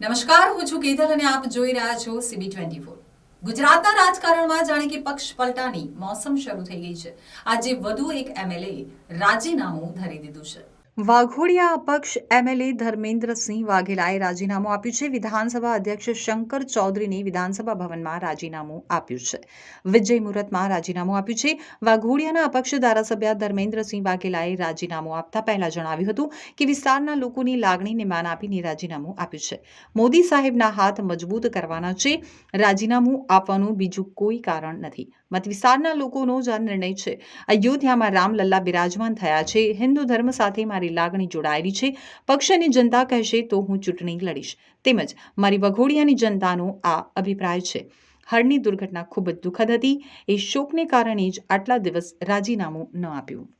નમસ્કાર, હું છું કેતલ અને આપ જોઈ રહ્યા છો CB24। ગુજરાતના રાજકારણમાં જાણે કે પક્ષ પલટાની મોસમ શરૂ થઈ ગઈ છે। આજે વધુ એક MLA રાજીનામું ધરી દીધું છે। વાઘોડિયા અપક્ષ MLA ધર્મેન્દ્રસિંહ વાઘેલાએ રાજીનામું આપ્યું છે। વિધાનસભા અધ્યક્ષ શંકર ચૌધરીને વિધાનસભા ભવનમાં રાજીનામું આપ્યું છે। વિજય મુહૂર્તમાં રાજીનામું આપ્યું છે। વાઘોડિયાના અપક્ષ ધારાસભ્ય ધર્મેન્દ્રસિંહ વાઘેલાએ રાજીનામું આપતા પહેલા જણાવ્યું હતું કે વિસ્તારના લોકોની લાગણીને માન આપીને રાજીનામું આપ્યું છે। મોદી સાહેબના હાથ મજબૂત કરવાના છે। રાજીનામું આપવાનું બીજું કોઈ કારણ નથી। મત વિસ્તારના લોકોનો જ આ નિર્ણય છે। અયોધ્યામાં રામલલ્લા બિરાજમાન થયા છે। હિન્દુ ધર્મ સાથે મારી લાગણી જોડાયેલી છે। પક્ષ અને જનતા કહેશે તો હું ચૂંટણી લડીશ, તેમજ મારી વઘોડિયાની જનતાનો આ અભિપ્રાય છે। હળની દુર્ઘટના ખૂબ જ દુઃખદ હતી। એ શોકને કારણે જ આટલા દિવસ રાજીનામું ન આપ્યું।